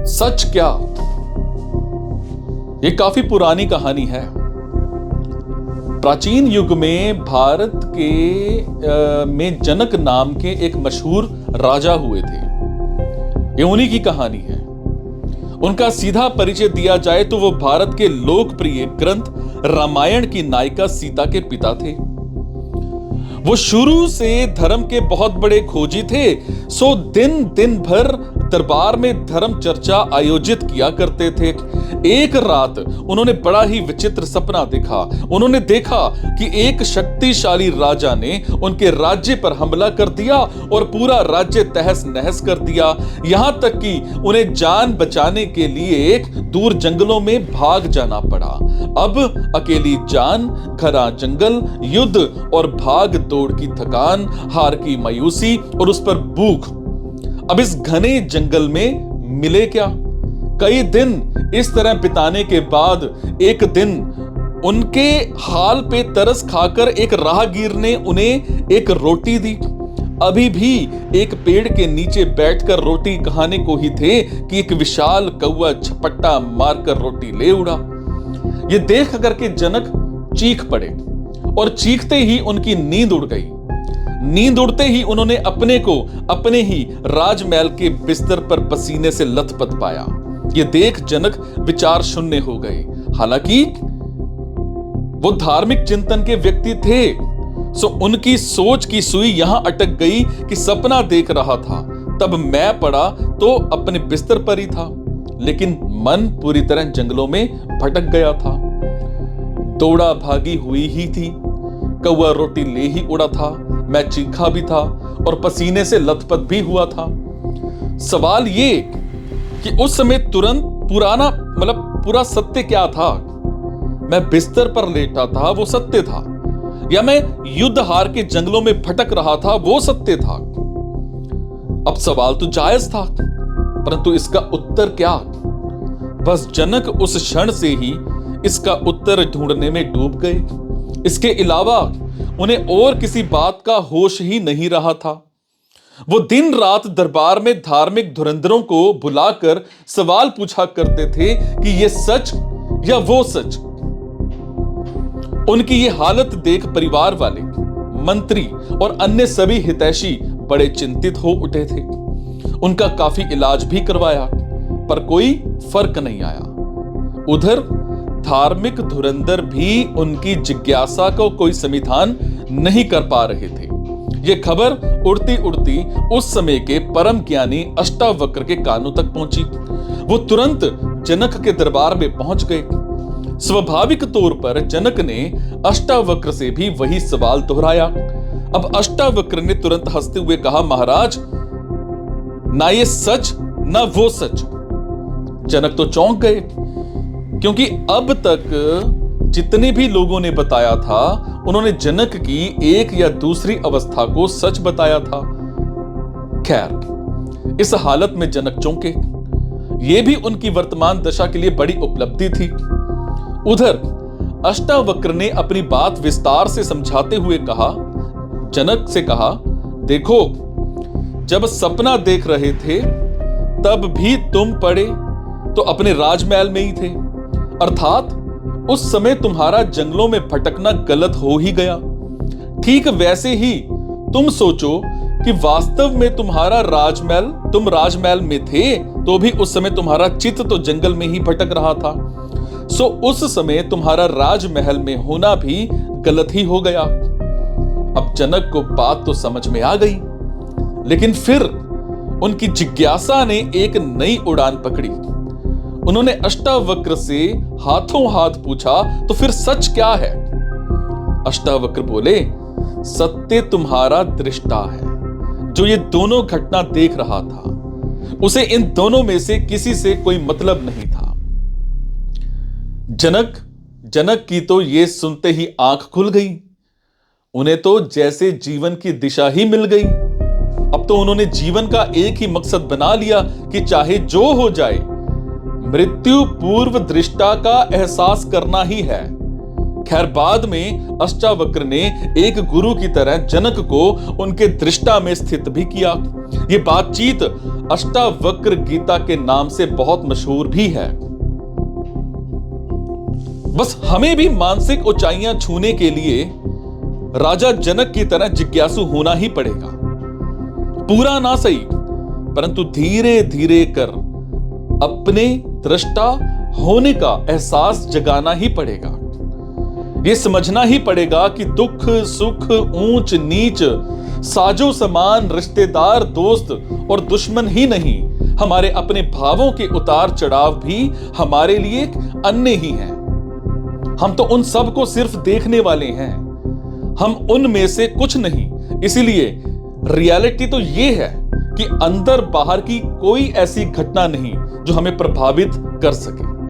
सच क्या? ये काफी पुरानी कहानी है। प्राचीन युग में भारत के में जनक नाम के एक मशहूर राजा हुए थे। ये उन्हीं की कहानी है। उनका सीधा परिचय दिया जाए तो वो भारत के लोकप्रिय ग्रंथ रामायण की नायिका सीता के पिता थे। वो शुरू से धर्म के बहुत बड़े खोजी थे। सो दिन भर दरबार में धर्म चर्चा आयोजित किया करते थे। एक रात उन्होंने बड़ा ही विचित्र सपना देखा। उन्होंने देखा कि एक शक्तिशाली राजा ने उनके राज्य पर हमला कर दिया और पूरा राज्य तहस नहस कर दिया। यहां तक कि उन्हें जान बचाने के लिए दूर जंगलों में भाग जाना पड़ा। अब अकेली जान, घना जंगल, युद्ध और भाग दौड़ की थकान, हार की मायूसी और उस पर भूख। अब इस घने जंगल में मिले क्या? कई दिन इस तरह बिताने के बाद एक दिन उनके हाल पे तरस खाकर एक राहगीर ने उन्हें एक रोटी दी। अभी भी एक पेड़ के नीचे बैठकर रोटी खाने को ही थे कि एक विशाल कौवा झपट्टा मारकर रोटी ले उड़ा। ये देख करके जनक चीख पड़े और चीखते ही उनकी नींद उड़ गई। नींद उड़ते ही उन्होंने अपने को अपने ही राजमहल के बिस्तर पर पसीने से लथपथ पाया। ये देख जनक विचार शून्य हो गए। हालांकि वो धार्मिक चिंतन के व्यक्ति थे, सो उनकी सोच की सुई यहां अटक गई कि सपना देख रहा था तब मैं पड़ा तो अपने बिस्तर पर ही था, लेकिन मन पूरी तरह जंगलों में भटक गया था। दौड़ा भागी हुई ही थी, कौवा रोटी ले ही उड़ा था, मैं चीखा भी था और पसीने से लथपथ भी हुआ था। सवाल ये कि उस समय तुरंत पूरा सत्य क्या था? मैं बिस्तर पर लेटा था, वो सत्य था, या मैं युद्ध हार के जंगलों में भटक रहा था, वो सत्य था? अब सवाल तो जायज था, परंतु इसका उत्तर क्या? बस जनक उस क्षण से ही इसका उत्तर ढूंढने में डूब गए। इसके अलावा उन्हें और किसी बात का होश ही नहीं रहा था। वो दिन रात दरबार में धार्मिक धुरंधरों को बुलाकर सवाल पूछा करते थे कि ये सच या वो सच। उनकी ये हालत देख परिवार वाले, मंत्री और अन्य सभी हितैषी बड़े चिंतित हो उठे थे। उनका काफी इलाज भी करवाया, पर कोई फर्क नहीं आया। उधर धार्मिक धुरंधर भी उनकी जिज्ञासा को कोई समाधान नहीं कर पा रहे थे। यह खबर उड़ती उड़ती उस समय के परम ज्ञानी अष्टावक्र के कानों तक पहुंची। वो तुरंत जनक के दरबार में पहुंच गए। स्वाभाविक तौर पर जनक ने अष्टावक्र से भी वही सवाल दोहराया। अब अष्टावक्र ने तुरंत हंसते हुए कहा, महाराज, ना ये सच ना वो सच। जनक तो चौंक गए, क्योंकि अब तक जितने भी लोगों ने बताया था उन्होंने जनक की एक या दूसरी अवस्था को सच बताया था। खैर, इस हालत में जनक चौंके। यह भी उनकी वर्तमान दशा के लिए बड़ी उपलब्धि थी। उधर अष्टावक्र ने अपनी बात विस्तार से समझाते हुए कहा, जनक से कहा, देखो, जब सपना देख रहे थे तब भी तुम पड़े तो अपने राजमहल में ही थे, अर्थात उस समय तुम्हारा जंगलों में भटकना गलत हो ही गया। ठीक वैसे ही तुम सोचो कि वास्तव में तुम राजमहल में थे तो भी उस समय तुम्हारा चित्त तो जंगल में ही भटक रहा था। सो उस समय तुम्हारा राजमहल में होना भी गलत ही हो गया। अब जनक को बात तो समझ में आ गई, लेकिन फिर उनकी जिज्ञासा ने एक नई उड़ान पकड़ी। उन्होंने अष्टावक्र से हाथों हाथ पूछा, तो फिर सच क्या है? अष्टावक्र बोले, सत्य तुम्हारा दृष्टा है, जो ये दोनों घटना देख रहा था। उसे इन दोनों में से किसी से कोई मतलब नहीं था। जनक की तो ये सुनते ही आंख खुल गई। उन्हें तो जैसे जीवन की दिशा ही मिल गई। अब तो उन्होंने जीवन का एक ही मकसद बना लिया कि चाहे जो हो जाए, मृत्यु पूर्व दृष्टा का एहसास करना ही है खैर बाद में अष्टावक्र ने एक गुरु की तरह जनक को उनके दृष्टा में स्थित भी किया। ये बातचीत अष्टावक्र गीता के नाम से बहुत मशहूर भी है। बस हमें भी मानसिक ऊंचाइयां छूने के लिए राजा जनक की तरह जिज्ञासु होना ही पड़ेगा। पूरा ना सही, परंतु धीरे धीरे कर अपने दृष्टा होने का एहसास जगाना ही पड़ेगा। यह समझना ही पड़ेगा कि दुख सुख ऊंच नीच साजो समान रिश्तेदार दोस्त और दुश्मन ही नहीं, हमारे अपने भावों के उतार चढ़ाव भी हमारे लिए एक अन्य ही हैं। हम तो उन सब को सिर्फ देखने वाले हैं, हम उनमें से कुछ नहीं। इसीलिए रियलिटी तो ये है कि अंदर बाहर की कोई ऐसी घटना नहीं जो हमें प्रभावित कर सके।